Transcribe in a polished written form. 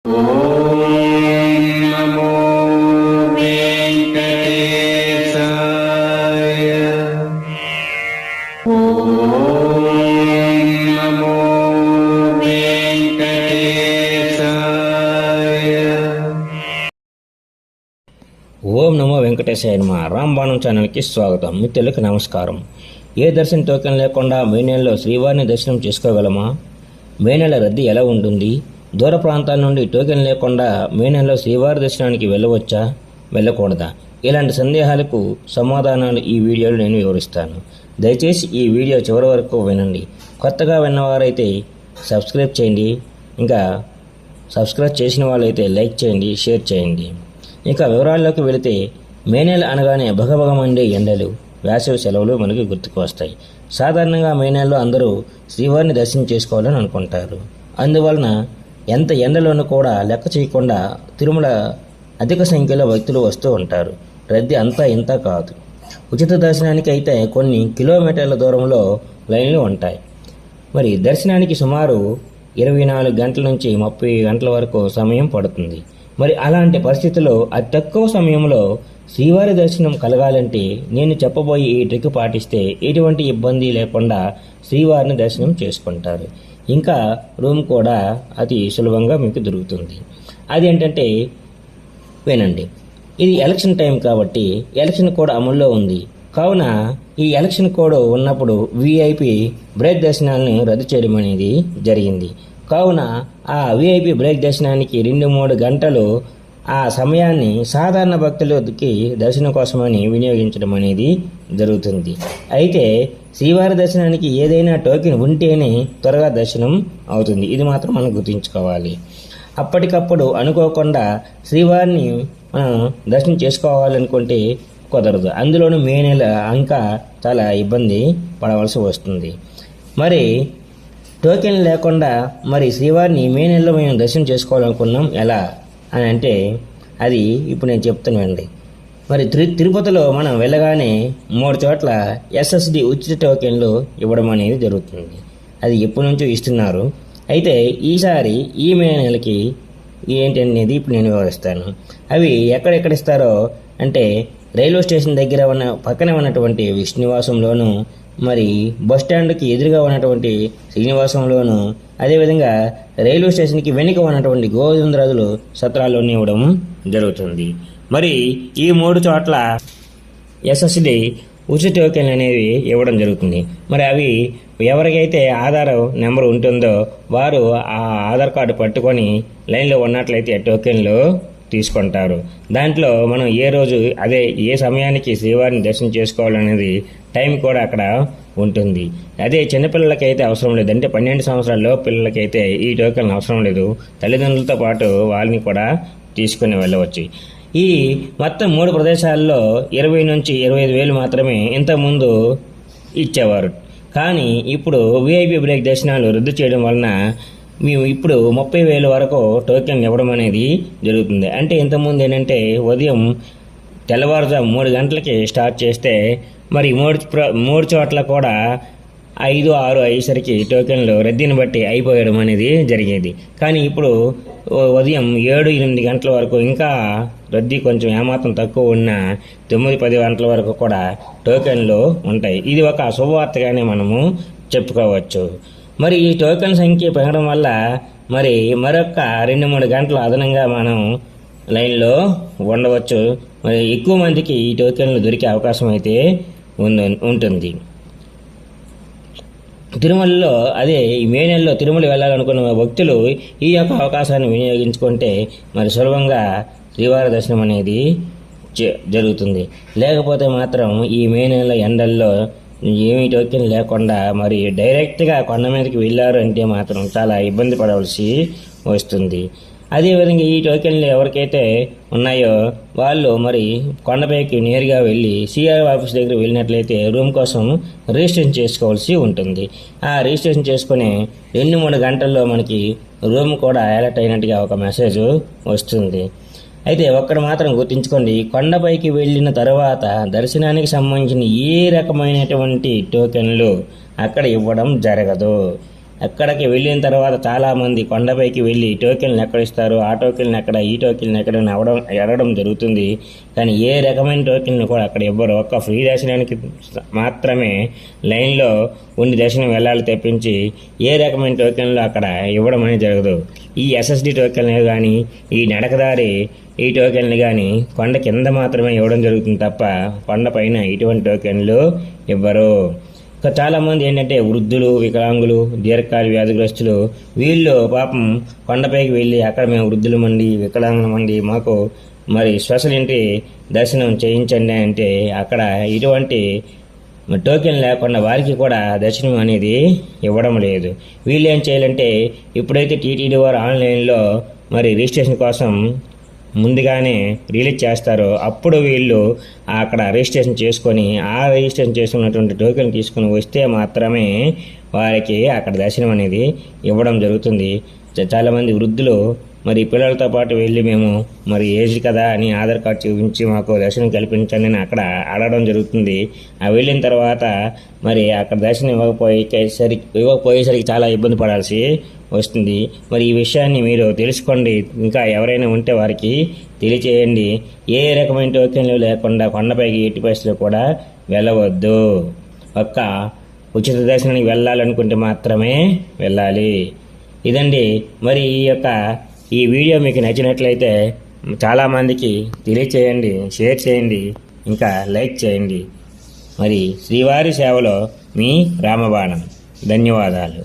ఓం నమో వెంకటేశాయ. ఓం నమో వెంకటేశాయ. ఓం నమో వెంకటేశాయ నమః. రాంబాణం ఛానల్కి స్వాగతం. మిత్రులకు నమస్కారం. ఏ దర్శన టోకెన్ లేకుండా మే నెలలో శ్రీవారిని దర్శనం చేసుకోగలమా? మే నెల రద్దీ ఎలా ఉంటుంది? దూర ప్రాంతాల నుండి టోకెన్ లేకుండా మే నెలలో శ్రీవారి దర్శనానికి వెళ్ళవచ్చా, వెళ్ళకూడదా? ఇలాంటి సందేహాలకు సమాధానాలు ఈ వీడియోలో నేను వివరిస్తాను. దయచేసి ఈ వీడియో చివరి వరకు వినండి. కొత్తగా విన్నవారైతే సబ్స్క్రైబ్ చేయండి. ఇంకా సబ్స్క్రైబ్ చేసిన వాళ్ళైతే లైక్ చేయండి, షేర్ చేయండి. ఇక వివరాల్లోకి వెళితే మే నెల అనగానే భగభగమండే ఎండలు, వేసవి సెలవులు మనకు గుర్తుకు వస్తాయి. సాధారణంగా మే నెలలో అందరూ శ్రీవారిని దర్శనం చేసుకోవాలని అనుకుంటారు. అందువలన ఎంత ఎండలోనూ కూడా లెక్క చేయకుండా తిరుమల అధిక సంఖ్యలో భక్తులు వస్తూ ఉంటారు. రద్దీ అంతా ఇంత కాదు. ఉచిత దర్శనానికి అయితే కొన్ని కిలోమీటర్ల దూరంలో లైన్లు ఉంటాయి. మరి దర్శనానికి సుమారు 24 గంటల నుంచి 30 గంటల వరకు సమయం పడుతుంది. మరి అలాంటి పరిస్థితుల్లో అతి తక్కువ సమయంలో శ్రీవారి దర్శనం కలగాలంటే నేను చెప్పబోయే ఈ ట్రిక్ పాటిస్తే ఎటువంటి ఇబ్బంది లేకుండా శ్రీవారిని దర్శనం చేసుకుంటారు. ఇంకా రూమ్ కూడా అతి సులభంగా మీకు దొరుకుతుంది. అదేంటంటే వినండి. ఇది ఎలక్షన్ టైం కాబట్టి ఎలక్షన్ కోడ్ అమల్లో ఉంది. కావున ఈ ఎలక్షన్ కోడ్ ఉన్నప్పుడు విఐపి బ్రేక్ దర్శనాలను రద్దు చేయడం అనేది జరిగింది. కావున ఆ విఐపి బ్రేక్ దర్శనానికి 2-3 గంటలు ఆ సమయాన్ని సాధారణ భక్తులకి దర్శనం కోసమని వినియోగించడం అనేది జరుగుతుంది. అయితే శ్రీవారి దర్శనానికి ఏదైనా టోకెన్ ఉంటేనే త్వరగా దర్శనం అవుతుంది. ఇది మాత్రం మనం గుర్తుంచుకోవాలి. అప్పటికప్పుడు అనుకోకుండా శ్రీవారిని మనం దర్శనం చేసుకోవాలనుకుంటే కుదరదు. అందులోనూ మే నెల ఇంకా చాలా ఇబ్బంది పడవలసి వస్తుంది. మరి టోకెన్ లేకుండా మరి శ్రీవారిని మే నెలలో మేము దర్శనం చేసుకోవాలనుకున్నాం ఎలా అని అంటే అది ఇప్పుడు నేను చెప్తానండి. మరి తిరుపతిలో మనం వెళ్ళగానే 3 చోట్ల ఎస్ఎస్డి ఉచిత టోకెన్లు ఇవ్వడం అనేది జరుగుతుంది. అది ఎప్పటి నుంచో ఇస్తున్నారు. అయితే ఈసారి ఈ మే నెలకి ఏంటనేది ఇప్పుడు నేను వివరిస్తాను. అవి ఎక్కడెక్కడ ఇస్తారో అంటే రైల్వే స్టేషన్ దగ్గర ఉన్న పక్కనే ఉన్నటువంటి విష్ణునివాసంలోను, మరి బస్టాండ్కి ఎదురుగా ఉన్నటువంటి శ్రీనివాసంలోను, అదేవిధంగా రైల్వే స్టేషన్కి వెనుక ఉన్నటువంటి గోవిందరాజులు సత్రాల్లోనే ఇవ్వడం జరుగుతుంది. మరి ఈ 3 చోట్ల ఎస్ఎస్డి ఉచిత టోకెన్లు అనేవి ఇవ్వడం జరుగుతుంది. మరి అవి ఎవరికైతే ఆధార్ నెంబర్ ఉంటుందో వారు ఆ ఆధార్ కార్డు పట్టుకొని లైన్లో ఉన్నట్లయితే టోకెన్లు తీసుకుంటారు. దాంట్లో మనం ఏ రోజు అదే ఏ సమయానికి శ్రీవారిని దర్శనం చేసుకోవాలనేది టైం కూడా అక్కడ ఉంటుంది. అదే చిన్నపిల్లలకైతే అవసరం లేదు. అంటే 12 సంవత్సరాల పిల్లలకైతే ఈ టోకెన్ అవసరం లేదు. తల్లిదండ్రులతో పాటు వాళ్ళని కూడా తీసుకుని వెళ్ళవచ్చు. ఈ మొత్తం 3 ప్రదేశాల్లో 20 నుంచి 25 వేలు మాత్రమే ఇంతకుముందు ఇచ్చేవారు. కానీ ఇప్పుడు విఐపి బ్రేక్ దర్శనాలు రద్దు చేయడం వలన మేము ఇప్పుడు 30,000 వరకు టోకెన్ ఇవ్వడం అనేది జరుగుతుంది. అంటే ఇంతకుముందు ఏంటంటే ఉదయం తెల్లవారుజాము 3 గంటలకి స్టార్ట్ చేస్తే మరి 3 చోట్ల కూడా 5-6 అయ్యేసరికి టోకెన్లు రద్దీని బట్టి అయిపోయడం అనేది జరిగేది. కానీ ఇప్పుడు ఉదయం 7-8 గంటల వరకు ఇంకా రద్దీ కొంచెం ఏమాత్రం తక్కువ ఉన్న 9-10 గంటల వరకు కూడా టోకెన్లు ఉంటాయి. ఇది ఒక శుభవార్తగానే మనము చెప్పుకోవచ్చు. మరి ఈ టోకెన్ సంఖ్య పెరగడం వల్ల మరి మరొక 2-3 గంటలు అదనంగా మనం లైన్లో ఉండవచ్చు. మరి ఎక్కువ మందికి ఈ టోకెన్లు దొరికే అవకాశం అయితే ఉంటుంది. తిరుమలలో అదే ఈ మే నెలలో తిరుమల వెళ్ళాలనుకున్న భక్తులు ఈ యొక్క అవకాశాన్ని వినియోగించుకుంటే మరి సులభంగా శ్రీవారి దర్శనం అనేది జరుగుతుంది. లేకపోతే మాత్రం ఈ మే నెల ఎండల్లో ఏమీ టోకెన్ లేకుండా మరి డైరెక్ట్గా కొండ మీదకి వెళ్ళారు అంటే మాత్రం చాలా ఇబ్బంది పడవలసి వస్తుంది. అదేవిధంగా ఈ టోకెన్లు ఎవరికైతే ఉన్నాయో వాళ్ళు మరి కొండపైకి నేరుగా వెళ్ళి సిఆర్ ఆఫీస్ దగ్గర వెళ్ళినట్లయితే రూమ్ కోసం రిజిస్ట్రేషన్ చేసుకోవాల్సి ఉంటుంది. ఆ రిజిస్ట్రేషన్ చేసుకుని 2-3 గంటల్లో మనకి రూమ్ కూడా అలర్ట్ అయినట్టుగా ఒక మెసేజ్ వస్తుంది. అయితే ఒక్కడ మాత్రం గుర్తుంచుకోండి, కొండపైకి వెళ్ళిన తర్వాత దర్శనానికి సంబంధించిన ఏ రకమైనటువంటి టోకెన్లు అక్కడ ఇవ్వడం జరగదు. అక్కడికి వెళ్ళిన తర్వాత చాలామంది కొండపైకి వెళ్ళి టోకెన్లు ఎక్కడ ఇస్తారు, ఆ టోకెన్లు ఎక్కడ, ఈ టోకెన్లు ఎక్కడ అని అడగడం జరుగుతుంది. కానీ ఏ రకమైన టోకెన్లు కూడా అక్కడ ఇవ్వరు. ఒక్క ఫ్రీ దర్శనానికి మాత్రమే లైన్లో ఉండి దర్శనం వెళ్ళాలి తప్పించి ఏ రకమైన టోకెన్లు అక్కడ ఇవ్వడం అనేది జరగదు. ఈ ఎస్ఎస్డి టోకెన్లు కానీ, ఈ నడకదారి ఈ టోకెన్లు కానీ కొండ కింద మాత్రమే ఇవ్వడం జరుగుతుంది తప్ప కొండ పైన ఇటువంటి టోకెన్లు ఇవ్వరు. ఇంకా చాలామంది ఏంటంటే వృద్ధులు, వికలాంగులు, దీర్ఘకాల వ్యాధిగ్రస్తులు వీళ్ళు పాపం కొండపైకి వెళ్ళి అక్కడ మేము వృద్ధులమండి, వికలాంగులమండి, మాకు మరి స్పెషల్ ఎంట్రీ దర్శనం చేయించండి అంటే అక్కడ ఇటువంటి టోకెన్ లేకుండా వారికి కూడా దర్శనం అనేది ఇవ్వడం లేదు. వీళ్ళు ఏం చేయాలంటే ఇప్పుడైతే టీటీడీ వారు ఆన్లైన్లో మరి రిజిస్ట్రేషన్ కోసం ముందుగానే రిలీజ్ చేస్తారో అప్పుడు వీళ్ళు అక్కడ రిజిస్ట్రేషన్ చేసుకొని ఆ రిజిస్ట్రేషన్ చేసుకున్నటువంటి టోకెన్ తీసుకుని వస్తే మాత్రమే వారికి అక్కడ దర్శనం అనేది ఇవ్వడం జరుగుతుంది. చాలామంది వృద్ధులు మరి పిల్లలతో పాటు వెళ్ళి మేము మరి ఏజ్ కదా అని ఆధార్ కార్డు చూపించి మాకు దర్శనం కల్పించండి అని అక్కడ అడగడం జరుగుతుంది. ఆ వెళ్ళిన తర్వాత మరి అక్కడ దర్శనం ఇవ్వకపోయేసరికి చాలా ఇబ్బంది పడాల్సి వస్తుంది. మరి ఈ విషయాన్ని మీరు తెలుసుకోండి. ఇంకా ఎవరైనా ఉంటే వారికి తెలియచేయండి. ఏ రకమైన టోకెన్లు లేకుండా కొండపైకి ఎట్టి పరిస్థితుల్లో కూడా వెళ్ళవద్దు. ఒక్క ఉచిత దర్శనానికి వెళ్ళాలనుకుంటే మాత్రమే వెళ్ళాలి. ఇదండి. మరి ఈ వీడియో మీకు నచ్చినట్లయితే చాలామందికి తెలియచేయండి, షేర్ చేయండి, ఇంకా లైక్ చేయండి. మరి శ్రీవారి సేవలో మీ రామబాణం. ధన్యవాదాలు.